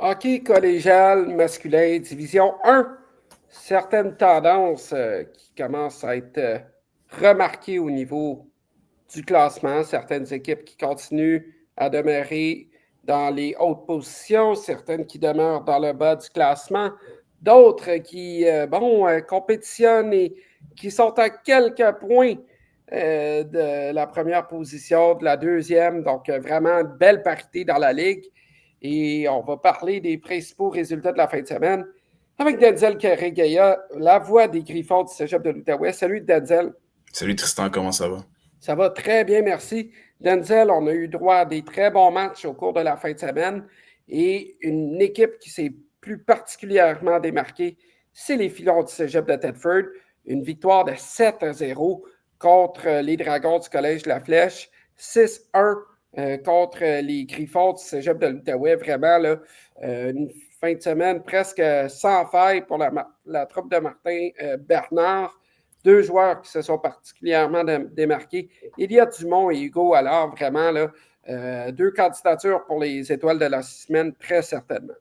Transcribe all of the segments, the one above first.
Hockey collégial masculin, division 1. Certaines tendances qui commencent à être remarquées au niveau du classement. Certaines équipes qui continuent à demeurer dans les hautes positions, certaines qui demeurent dans le bas du classement, d'autres qui compétitionnent et qui sont à quelques points de la première position, de la deuxième. Donc, vraiment une belle parité dans la ligue. Et on va parler des principaux résultats de la fin de semaine avec Denzel Carregaya, la voix des Griffons du Cégep de l'Outaouais. Salut Denzel. Salut Tristan, comment ça va? Ça va très bien, merci. Denzel, on a eu droit à des très bons matchs au cours de la fin de semaine et une équipe qui s'est plus particulièrement démarquée, c'est les Filons du Cégep de Thetford. Une victoire de 7-0 contre les Dragons du Collège de la Flèche, 6-1 contre les Griffons du Cégep de l'Outaouais. Vraiment, là, une fin de semaine presque sans faille pour la troupe de Martin Bernard. Deux joueurs qui se sont particulièrement démarqués, Éliott Dumont et Hugo Allard, vraiment, là, deux candidatures pour les étoiles de la semaine, très certainement.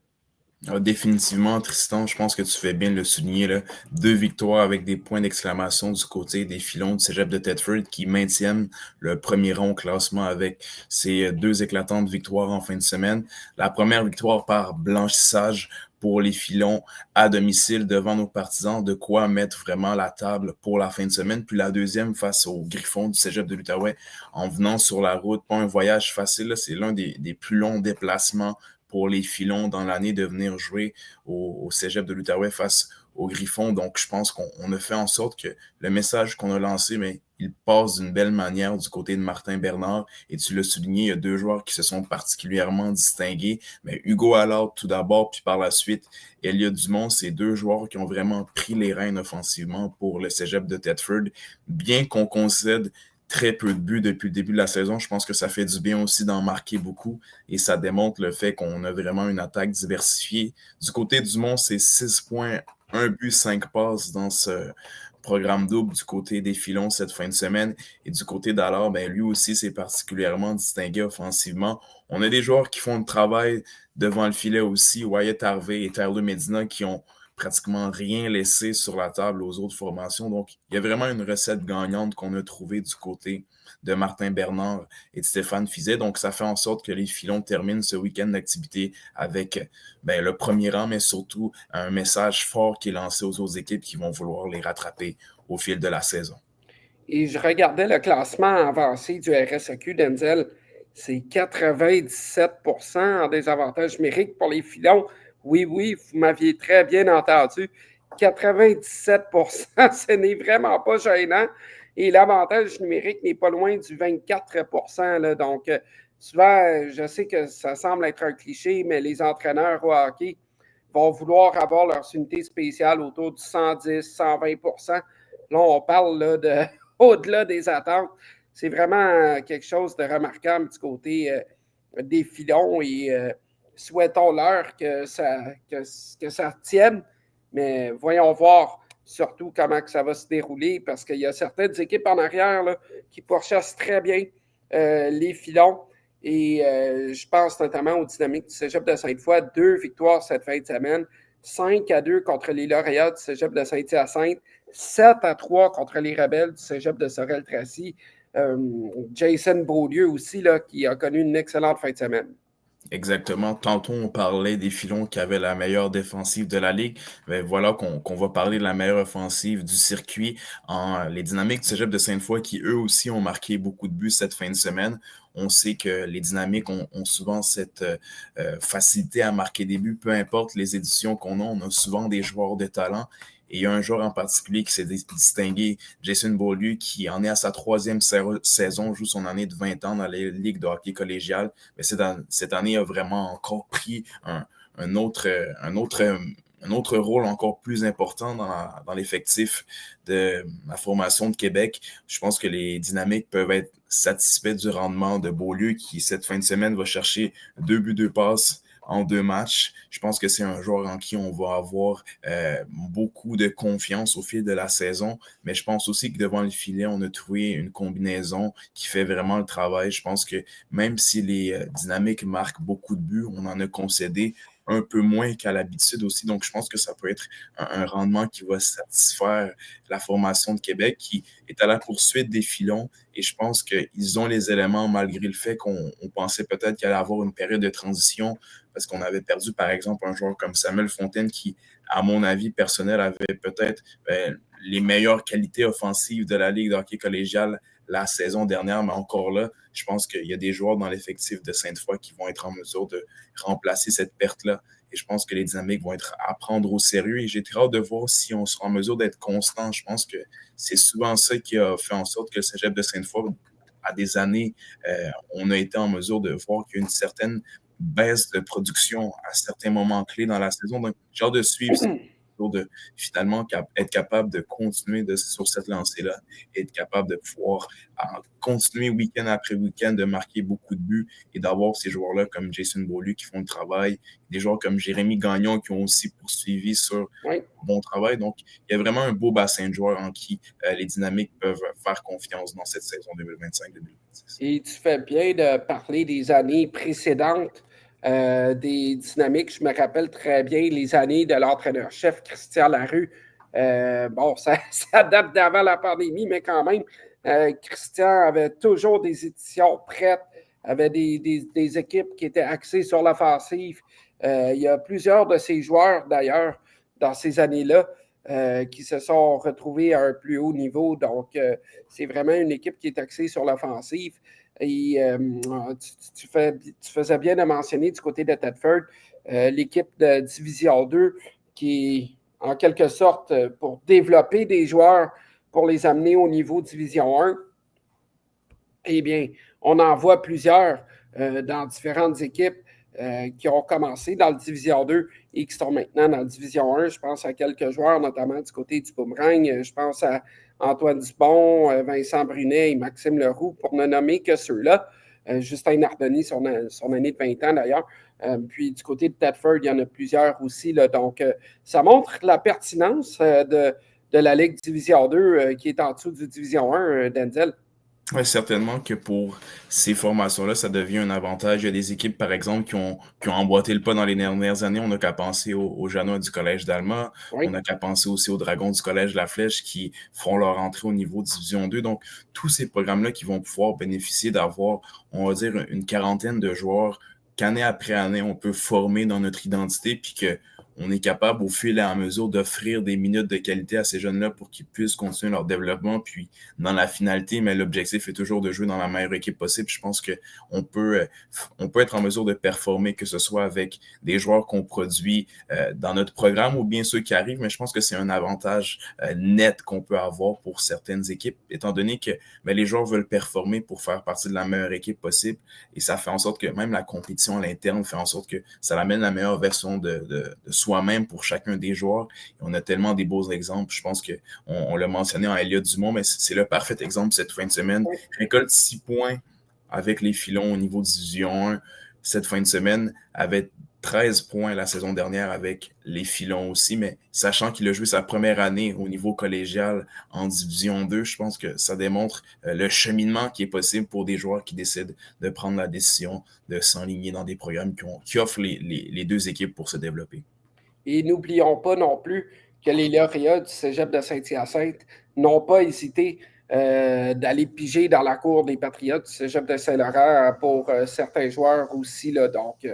Ah, définitivement, Tristan, je pense que tu fais bien de le souligner, là. Deux victoires avec des points d'exclamation du côté des Filons du Cégep de Thetford qui maintiennent le premier rang au classement avec ces deux éclatantes victoires en fin de semaine. La première victoire par blanchissage pour les Filons à domicile devant nos partisans, de quoi mettre vraiment la table pour la fin de semaine. Puis la deuxième face aux Griffons du Cégep de l'Outaouais en venant sur la route. Pas un voyage facile, là. C'est l'un des plus longs déplacements pour les Filons dans l'année de venir jouer au Cégep de l'Outaouais face aux Griffons. Donc, je pense qu'on a fait en sorte que le message qu'on a lancé, mais il passe d'une belle manière du côté de Martin Bernard. Et tu l'as souligné, il y a deux joueurs qui se sont particulièrement distingués. Mais Hugo Allard tout d'abord, puis par la suite, Éliott Dumont, c'est deux joueurs qui ont vraiment pris les rênes offensivement pour le Cégep de Thetford. Bien qu'on concède très peu de buts depuis le début de la saison. Je pense que ça fait du bien aussi d'en marquer beaucoup et ça démontre le fait qu'on a vraiment une attaque diversifiée. Du côté du Mont, c'est 6 points, 1 but, 5 passes dans ce programme double du côté des Filons cette fin de semaine. Et du côté d'Allard, ben, lui aussi s'est particulièrement distingué offensivement. On a des joueurs qui font le travail devant le filet aussi, Wyatt Harvey et Tyler Medina qui ont pratiquement rien laissé sur la table aux autres formations. Donc, il y a vraiment une recette gagnante qu'on a trouvée du côté de Martin Bernard et de Stéphane Fizet. Donc, ça fait en sorte que les Filons terminent ce week-end d'activité avec le premier rang, mais surtout un message fort qui est lancé aux autres équipes qui vont vouloir les rattraper au fil de la saison. Et je regardais le classement avancé du RSEQ, Denzel. C'est 97% en désavantage numérique pour les Filons. Oui, oui, vous m'aviez très bien entendu. 97%, ce n'est vraiment pas gênant. Et l'avantage numérique n'est pas loin du 24%. Là. Donc, souvent, je sais que ça semble être un cliché, mais les entraîneurs au hockey vont vouloir avoir leurs unités spéciales autour du 110, 120%. Là, on parle là, de au-delà des attentes. C'est vraiment quelque chose de remarquable du côté des Filons et souhaitons-leur que ça tienne. Mais voyons voir surtout comment que ça va se dérouler parce qu'il y a certaines équipes en arrière là, qui pourchassent très bien les Filons. Et je pense notamment au Dynamique du Cégep de Sainte-Foy. 2 victoires cette fin de semaine. 5-2 contre les lauréats du Cégep de Saint-Hyacinthe. 7-3 contre les rebelles du Cégep de Sorel-Tracy. Jason Beaulieu aussi, là, qui a connu une excellente fin de semaine. Exactement. Tantôt, on parlait des Filons qui avaient la meilleure défensive de la ligue. Mais voilà qu'on va parler de la meilleure offensive du circuit en les Dynamiques du Cégep de Sainte-Foy qui, eux aussi, ont marqué beaucoup de buts cette fin de semaine. On sait que les Dynamiques ont souvent cette facilité à marquer des buts, peu importe les éditions qu'on a. On a souvent des joueurs de talent. Et il y a un joueur en particulier qui s'est distingué, Jason Beaulieu, qui en est à sa troisième saison, joue son année de 20 ans dans les ligues de hockey collégial. Mais cette année a vraiment encore pris un autre, un autre un autre rôle encore plus important dans l'effectif de la formation de Québec. Je pense que les Dynamiques peuvent être satisfaits du rendement de Beaulieu qui, cette fin de semaine, va chercher 2 buts, 2 passes en 2 matchs. Je pense que c'est un joueur en qui on va avoir beaucoup de confiance au fil de la saison, mais je pense aussi que devant le filet, on a trouvé une combinaison qui fait vraiment le travail. Je pense que même si les Dynamiques marquent beaucoup de buts, on en a concédé un peu moins qu'à l'habitude aussi. Donc, je pense que ça peut être un rendement qui va satisfaire la formation de Québec qui est à la poursuite des filons. Et je pense qu'ils ont les éléments malgré le fait qu'on pensait peut-être qu'il allait avoir une période de transition parce qu'on avait perdu, par exemple, un joueur comme Samuel Fontaine qui, à mon avis personnel, avait peut-être les meilleures qualités offensives de la Ligue de hockey collégial la saison dernière, mais encore là, je pense qu'il y a des joueurs dans l'effectif de Sainte-Foy qui vont être en mesure de remplacer cette perte-là. Et je pense que les dynamiques vont être à prendre au sérieux. Et j'ai très hâte de voir si on sera en mesure d'être constant. Je pense que c'est souvent ça qui a fait en sorte que le Cégep de Sainte-Foy, à des années, on a été en mesure de voir qu'il y a une certaine baisse de production à certains moments clés dans la saison. Donc, j'ai hâte de suivre de finalement être capable de continuer sur cette lancée-là et être capable de pouvoir continuer week-end après week-end de marquer beaucoup de buts et d'avoir ces joueurs-là comme Jason Beaulieu qui font le travail, des joueurs comme Jérémy Gagnon qui ont aussi poursuivi sur Oui. bon travail. Donc, il y a vraiment un beau bassin de joueurs en qui les dynamiques peuvent faire confiance dans cette saison 2025-2026. Et tu fais bien de parler des années précédentes des dynamiques. Je me rappelle très bien les années de l'entraîneur-chef Christian Larue. Bon, ça date d'avant la pandémie, mais quand même, Christian avait toujours des éditions prêtes, avait des équipes qui étaient axées sur l'offensive. Il y a plusieurs de ces joueurs, d'ailleurs, dans ces années-là, qui se sont retrouvés à un plus haut niveau. Donc, c'est vraiment une équipe qui est axée sur l'offensive. Et tu faisais bien de mentionner du côté de Thetford l'équipe de Division 2 qui est en quelque sorte pour développer des joueurs pour les amener au niveau Division 1. Eh bien, on en voit plusieurs dans différentes équipes qui ont commencé dans le Division 2 et qui sont maintenant dans la Division 1. Je pense à quelques joueurs, notamment du côté du Boomerang. Je pense à Antoine Dupont, Vincent Brunet et Maxime Leroux, pour ne nommer que ceux-là. Justin Nardoni, son année de 20 ans d'ailleurs. Puis du côté de Thetford, il y en a plusieurs aussi. Là. Donc, ça montre la pertinence de la Ligue Division 2 qui est en dessous du Division 1, Denzel. Oui, certainement que pour ces formations-là, ça devient un avantage. Il y a des équipes, par exemple, qui ont emboîté le pas dans les dernières années. On n'a qu'à penser aux Janois du Collège d'Alma. Oui. On n'a qu'à penser aussi aux Dragons du Collège La Flèche qui font leur entrée au niveau Division 2. Donc, tous ces programmes-là qui vont pouvoir bénéficier d'avoir, on va dire, une quarantaine de joueurs qu'année après année, on peut former dans notre identité, puis que on est capable au fil et à mesure d'offrir des minutes de qualité à ces jeunes-là pour qu'ils puissent continuer leur développement. Puis dans la finalité, mais l'objectif est toujours de jouer dans la meilleure équipe possible. Je pense qu'on peut être en mesure de performer, que ce soit avec des joueurs qu'on produit dans notre programme ou bien ceux qui arrivent, mais je pense que c'est un avantage net qu'on peut avoir pour certaines équipes, étant donné que les joueurs veulent performer pour faire partie de la meilleure équipe possible. Et ça fait en sorte que même la compétition à l'interne fait en sorte que ça amène la meilleure version de soi-même pour chacun des joueurs. Et on a tellement des beaux exemples. Je pense qu'on l'a mentionné en Elliott Dumont, mais c'est le parfait exemple cette fin de semaine. Récolte 6 points avec les filons au niveau Division 1 cette fin de semaine, avait 13 points la saison dernière avec les filons aussi, mais sachant qu'il a joué sa première année au niveau collégial en Division 2, je pense que ça démontre le cheminement qui est possible pour des joueurs qui décident de prendre la décision de s'enligner dans des programmes qui offrent les deux équipes pour se développer. Et n'oublions pas non plus que les lauréats du Cégep de Saint-Hyacinthe n'ont pas hésité d'aller piger dans la cour des Patriotes du Cégep de Saint-Laurent pour certains joueurs aussi. Là. Donc,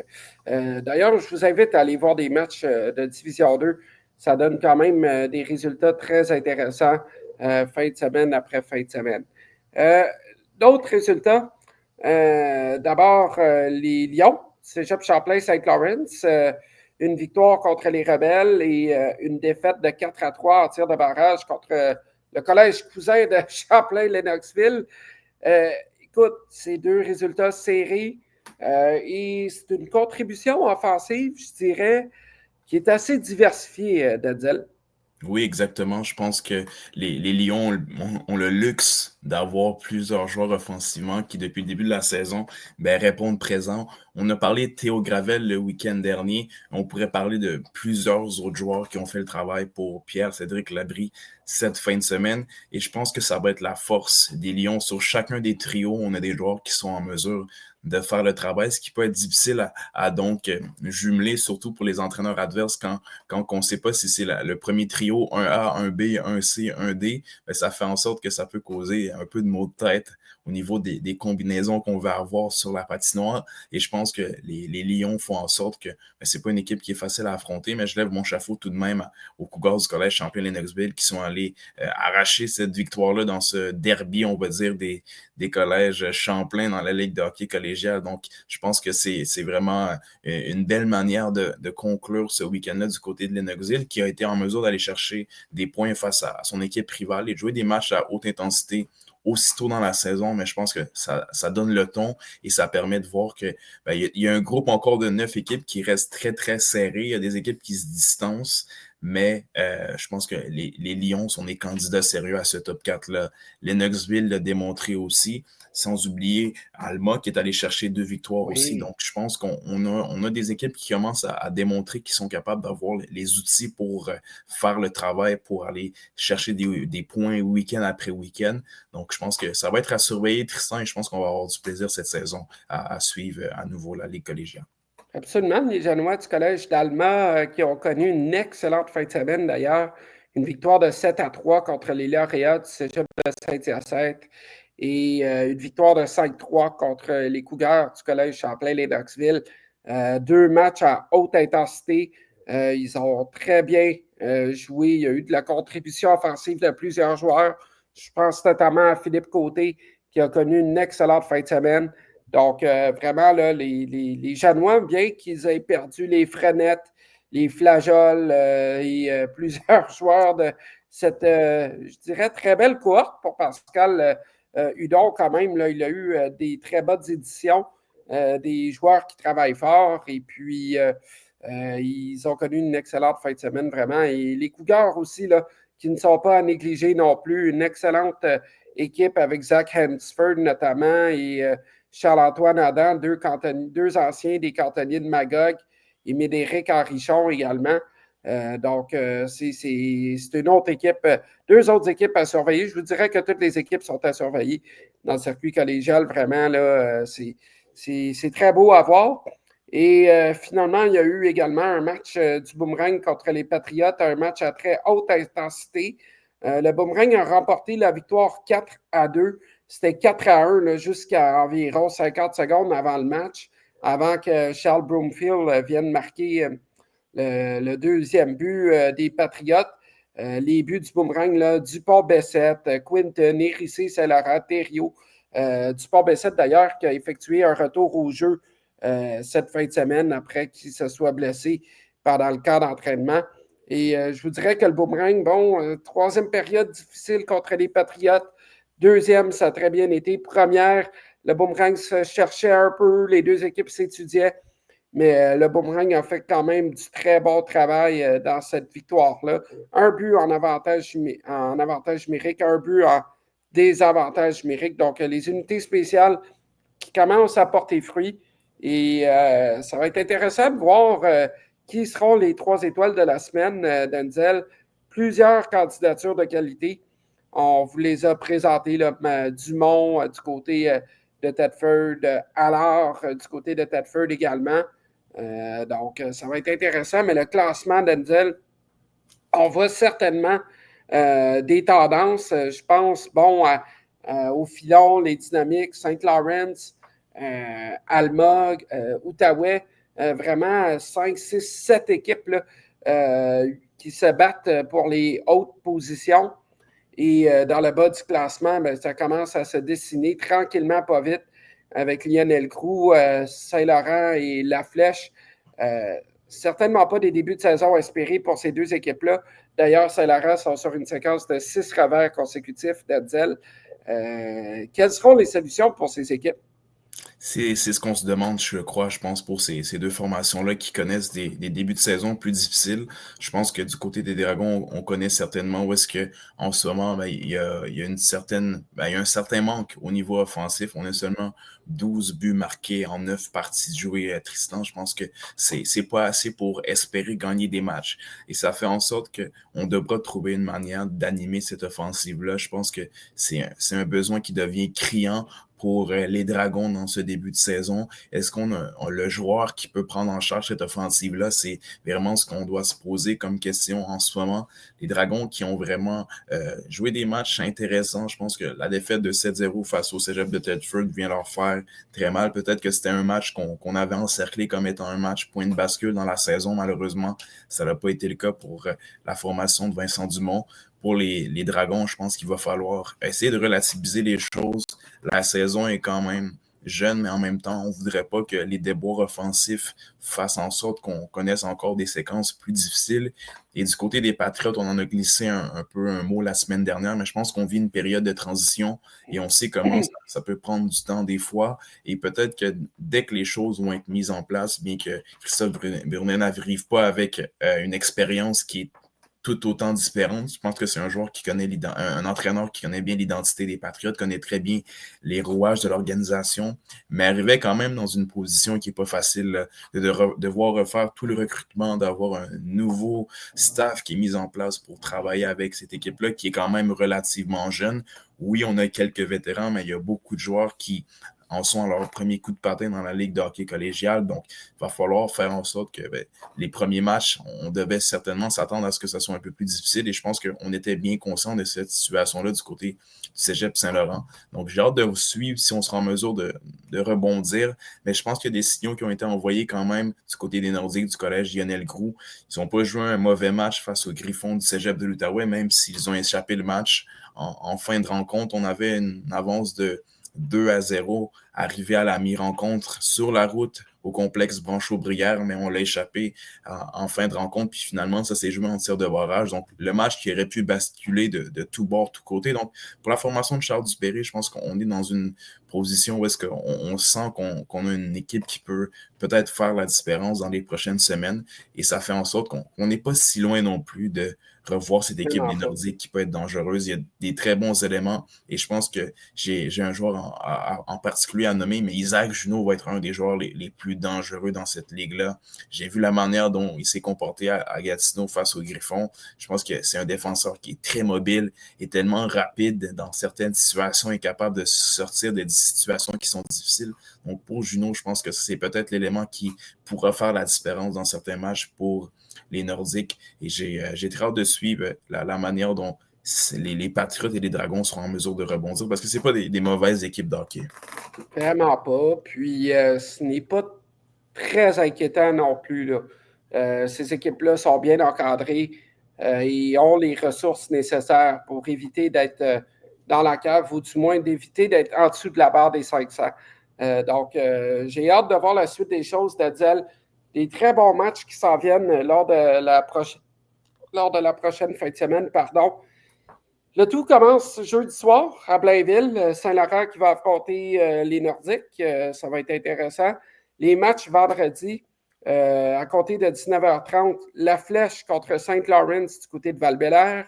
d'ailleurs, je vous invite à aller voir des matchs de Division 2. Ça donne quand même des résultats très intéressants fin de semaine après fin de semaine. D'autres résultats, d'abord les Lions, Cégep Champlain-Saint-Laurent. Une victoire contre les Rebelles et une défaite de 4-3 en tir de barrage contre le collège cousin de Champlain-Lennoxville. Écoute, c'est deux résultats serrés et c'est une contribution offensive, je dirais, qui est assez diversifiée, Denzel. Oui, exactement. Je pense que les Lions ont le luxe d'avoir plusieurs joueurs offensivement qui, depuis le début de la saison, répondent présents. On a parlé de Théo Gravel le week-end dernier. On pourrait parler de plusieurs autres joueurs qui ont fait le travail pour Pierre-Cédric Labrie cette fin de semaine. Et je pense que ça va être la force des Lions. Sur chacun des trios, on a des joueurs qui sont en mesure de faire le travail, ce qui peut être difficile à donc jumeler, surtout pour les entraîneurs adverses quand on ne sait pas si c'est le premier trio, un A, un B, un C, un D, ben, ça fait en sorte que ça peut causer un peu de maux de tête au niveau des combinaisons qu'on va avoir sur la patinoire. Et je pense que les Lions font en sorte que ben, c'est pas une équipe qui est facile à affronter, mais je lève mon chapeau tout de même aux Cougars du Collège champion Lennoxville qui sont allés arracher cette victoire-là dans ce derby, on va dire, des collèges Champlain dans la Ligue de hockey collégiale. Donc, je pense que c'est vraiment une belle manière de conclure ce week-end-là du côté de Lennoxville qui a été en mesure d'aller chercher des points face à son équipe rivale et de jouer des matchs à haute intensité aussitôt dans la saison, mais je pense que ça donne le ton et ça permet de voir que ben, il y a un groupe encore de 9 équipes qui reste très, très serré. Il y a des équipes qui se distancent, mais je pense que les Lions sont des candidats sérieux à ce top 4-là. Lennoxville l'a démontré aussi, sans oublier Alma qui est allé chercher 2 victoires aussi. Donc, je pense qu'on a des équipes qui commencent à démontrer qu'ils sont capables d'avoir les outils pour faire le travail, pour aller chercher des points week-end après week-end. Donc, je pense que ça va être à surveiller, Tristan, et je pense qu'on va avoir du plaisir cette saison à suivre à nouveau la Ligue collégiale. Absolument. Les Janois du Collège d'Alma qui ont connu une excellente fin de semaine d'ailleurs. Une victoire de 7-3 contre les lauréats du Cégep de Saint-Hyacinthe et une victoire de 5-3 contre les Cougars du Collège Champlain-Lennoxville. 2 matchs à haute intensité. Ils ont très bien joué. Il y a eu de la contribution offensive de plusieurs joueurs. Je pense notamment à Philippe Côté qui a connu une excellente fin de semaine. Donc, vraiment, là, les Janois, bien qu'ils aient perdu les Frenettes, les Flageoles et plusieurs joueurs de cette, je dirais, très belle cohorte pour Pascal Hudon, quand même. Là, il a eu des très bonnes éditions, des joueurs qui travaillent fort et puis ils ont connu une excellente fin de semaine, vraiment. Et les Cougars aussi, là, qui ne sont pas à négliger non plus, une excellente équipe avec Zach Hansford notamment et Charles-Antoine Adam, deux anciens des cantonniers de Magog, et Médéric Henrichon également. Donc, c'est une autre équipe, 2 autres équipes à surveiller. Je vous dirais que toutes les équipes sont à surveiller dans le circuit collégial. Vraiment, là, c'est très beau à voir. Et finalement, il y a eu également un match du Boomerang contre les Patriotes, un match à très haute intensité. Le Boomerang a remporté la victoire 4-2. C'était 4-1 jusqu'à environ 50 secondes avant le match, avant que Charles Broomfield vienne marquer le deuxième but des Patriotes. Les buts du Boomerang, là, Dupont-Bessette, Quinton, Hérissé, Saint-Laurent, Thériault. Dupont-Bessette, d'ailleurs, qui a effectué un retour au jeu cette fin de semaine après qu'il se soit blessé pendant le camp d'entraînement. Et je vous dirais que le Boomerang, bon, troisième période difficile contre les Patriotes. Deuxième, ça a très bien été. Première, le Boomerang se cherchait un peu, les 2 équipes s'étudiaient, mais le Boomerang a fait quand même du très bon travail dans cette victoire-là. Un but en avantage numérique, un but en désavantage numérique. Donc, les unités spéciales qui commencent à porter fruit. Et ça va être intéressant de voir qui seront les 3 étoiles de la semaine, Denzel. Plusieurs candidatures de qualité. On vous les a présentées, là, Dumont du côté de Thetford, Allard du côté de Thetford également. Donc, ça va être intéressant, mais le classement, Denzel, on voit certainement des tendances. Je pense, bon, au filon, les dynamiques, Saint-Laurent, Alma, Outaouais, vraiment 5, 6, 7 équipes là, qui se battent pour les hautes positions. Et dans le bas du classement, ben, ça commence à se dessiner tranquillement, pas vite, avec Lionel Groux, Saint-Laurent et La Flèche. Certainement pas des débuts de saison espérés pour ces 2 équipes-là. D'ailleurs, Saint-Laurent sont sur une séquence de 6 revers consécutifs d'Hetzel. Quelles seront les solutions pour ces équipes? C'est ce qu'on se demande, je crois, je pense, pour ces 2 formations-là qui connaissent des débuts de saison plus difficiles. Je pense que du côté des Dragons, on connaît certainement où est-ce que en ce moment, ben, il y a une certaine, ben, il y a un certain manque au niveau offensif. On a seulement 12 buts marqués en 9 parties jouées à Tristan. Je pense que c'est pas assez pour espérer gagner des matchs. Et ça fait en sorte que on devra trouver une manière d'animer cette offensive-là. Je pense que c'est un besoin qui devient criant pour les Dragons dans ce début de saison? Est-ce qu'on a le joueur qui peut prendre en charge cette offensive-là? C'est vraiment ce qu'on doit se poser comme question en ce moment. Les Dragons qui ont vraiment joué des matchs intéressants. Je pense que la défaite de 7-0 face au Cégep de Thetford vient leur faire très mal. Peut-être que c'était un match qu'on avait encerclé comme étant un match point de bascule dans la saison. Malheureusement, ça n'a pas été le cas pour la formation de Vincent Dumont. Pour les Dragons, je pense qu'il va falloir essayer de relativiser les choses. La saison est quand même jeune, mais en même temps, on ne voudrait pas que les déboires offensifs fassent en sorte qu'on connaisse encore des séquences plus difficiles. Et du côté des Patriotes, on en a glissé un peu un mot la semaine dernière, mais je pense qu'on vit une période de transition et on sait comment ça peut prendre du temps des fois. Et peut-être que dès que les choses vont être mises en place, bien que Christophe Brunet n'arrive pas avec une expérience qui est tout autant différente. Je pense que c'est un joueur qui connaît un entraîneur qui connaît bien l'identité des Patriotes, connaît très bien les rouages de l'organisation, mais arrivait quand même dans une position qui n'est pas facile de devoir refaire tout le recrutement, d'avoir un nouveau staff qui est mis en place pour travailler avec cette équipe-là, qui est quand même relativement jeune. Oui, on a quelques vétérans, mais il y a beaucoup de joueurs qui en sont à leur premier coup de patin dans la Ligue de hockey collégiale. Donc, il va falloir faire en sorte que les premiers matchs, on devait certainement s'attendre à ce que ça soit un peu plus difficile. Et je pense qu'on était bien conscient de cette situation-là du côté du Cégep Saint-Laurent. Donc, j'ai hâte de vous suivre si on sera en mesure de rebondir. Mais je pense qu'il y a des signaux qui ont été envoyés quand même du côté des Nordiques, du collège Lionel Groux. Ils n'ont pas joué un mauvais match face aux Griffons du Cégep de l'Outaouais, même s'ils ont échappé le match. En fin de rencontre, on avait une avance de 2-0, arrivé à la mi-rencontre sur la route au complexe Branchot-Brière, mais on l'a échappé en fin de rencontre, puis finalement, ça s'est joué en tir de barrage. Donc, le match qui aurait pu basculer de tout bord, tout côté. Donc, pour la formation de Charles Dupéry, je pense qu'on est dans une position où est-ce qu'on sent qu'on a une équipe qui peut peut-être faire la différence dans les prochaines semaines, et ça fait en sorte qu'on n'est pas si loin non plus de revoir cette équipe des Nordiques qui peut être dangereuse. Il y a des très bons éléments et je pense que j'ai un joueur en particulier à nommer, mais Isaac Junot va être un des joueurs les plus dangereux dans cette ligue-là. J'ai vu la manière dont il s'est comporté à Gatineau face aux Griffons. Je pense que c'est un défenseur qui est très mobile et tellement rapide dans certaines situations et capable de sortir des situations qui sont difficiles. Donc pour Junot, je pense que c'est peut-être l'élément qui pourra faire la différence dans certains matchs pour les Nordiques. Et j'ai très hâte de suivre la manière dont les Patriotes et les Dragons seront en mesure de rebondir parce que ce n'est pas des mauvaises équipes de hockey. Vraiment pas. Puis ce n'est pas très inquiétant non plus, là. Ces équipes-là sont bien encadrées et ont les ressources nécessaires pour éviter d'être dans la cave ou du moins d'éviter d'être en dessous de la barre des 500. Donc, j'ai hâte de voir la suite des choses d'Hetzel. Des très bons matchs qui s'en viennent lors de la prochaine fin de semaine. Pardon. Le tout commence jeudi soir à Blainville. Saint-Laurent qui va affronter les Nordiques. Ça va être intéressant. Les matchs vendredi, à compter de 19h30, La Flèche contre Saint-Laurent du côté de Val-Bélair.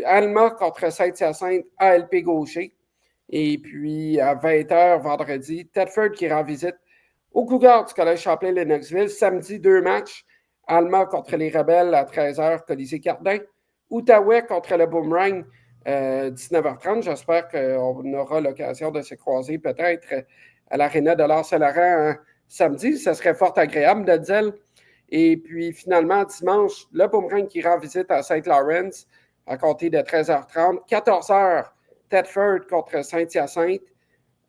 Alma contre Saint-Hyacinthe, ALP Gaucher. Et puis à 20h vendredi, Thetford qui rend visite au Cougar du Collège Champlain-Lennoxville. Samedi, 2 matchs. Alma contre les Rebelles à 13h, Colisée-Cardin. Outaouais contre le Boomerang, 19h30. J'espère qu'on aura l'occasion de se croiser peut-être à l'Aréna de l'Art Saint-Laurent samedi. Ce serait fort agréable de dire. Et puis finalement, dimanche, le Boomerang qui rend visite à Saint-Laurent à compter de 13h30. 14h, Thetford contre Saint-Hyacinthe.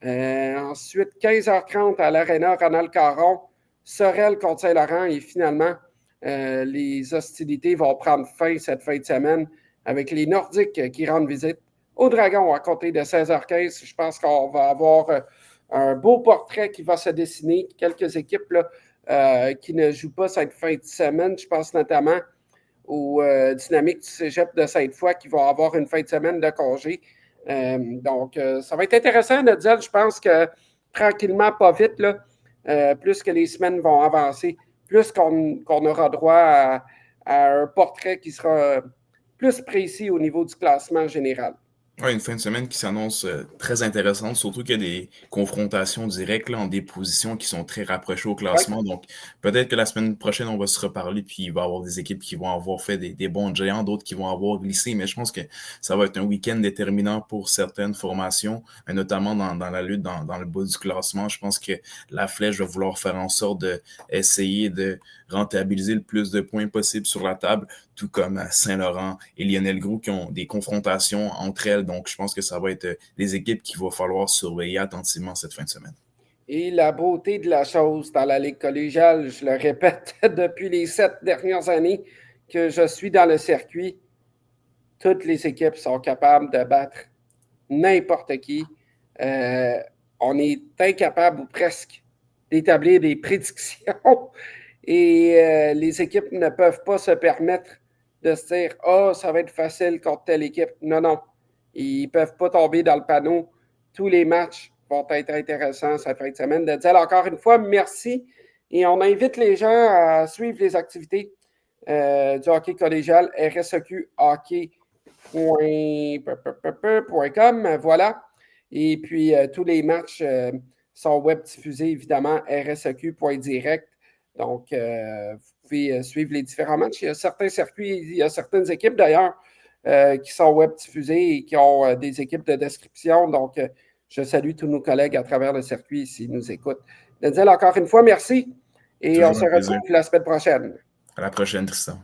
Ensuite, 15h30 à l'Aréna Ronald Caron, Sorel contre Saint-Laurent et finalement, les hostilités vont prendre fin cette fin de semaine avec les Nordiques qui rendent visite aux Dragons à compter de 16h15. Je pense qu'on va avoir un beau portrait qui va se dessiner. Quelques équipes là, qui ne jouent pas cette fin de semaine. Je pense notamment aux Dynamiques du Cégep de Sainte-Foy qui vont avoir une fin de semaine de congé. Donc, ça va être intéressant de dire, je pense que tranquillement, pas vite, là, plus que les semaines vont avancer, plus qu'on aura droit à un portrait qui sera plus précis au niveau du classement général. Ouais, une fin de semaine qui s'annonce très intéressante, surtout qu'il y a des confrontations directes là, en des positions qui sont très rapprochées au Ouais. classement. Donc, peut-être que la semaine prochaine, on va se reparler, puis il va y avoir des équipes qui vont avoir fait des bons géants, d'autres qui vont avoir glissé. Mais je pense que ça va être un week-end déterminant pour certaines formations, notamment dans la lutte dans le bas du classement. Je pense que la Flèche va vouloir faire en sorte d'essayer de rentabiliser le plus de points possible sur la table, tout comme Saint-Laurent et Lionel Groulx qui ont des confrontations entre elles. Donc, je pense que ça va être des équipes qu'il va falloir surveiller attentivement cette fin de semaine. Et la beauté de la chose dans la Ligue collégiale, je le répète depuis les 7 dernières années que je suis dans le circuit, toutes les équipes sont capables de battre n'importe qui. Euh, on est incapable ou presque d'établir des prédictions et les équipes ne peuvent pas se permettre de se dire « Ah, oh, ça va être facile contre telle équipe ». Non, non. Ils ne peuvent pas tomber dans le panneau. Tous les matchs vont être intéressants cette fin de semaine. Denzel, encore une fois, merci. Et on invite les gens à suivre les activités du hockey collégial, rsq.hockey.com. Voilà. Et puis, tous les matchs sont web diffusés, évidemment, rsq.direct. Donc, vous pouvez suivre les différents matchs. Il y a certains circuits, il y a certaines équipes d'ailleurs qui sont web diffusées et qui ont des équipes de description. Donc, je salue tous nos collègues à travers le circuit s'ils nous écoutent. Denzel, encore une fois, merci. Et on Toujours se un plaisir. retrouve la semaine prochaine. À la prochaine, Tristan.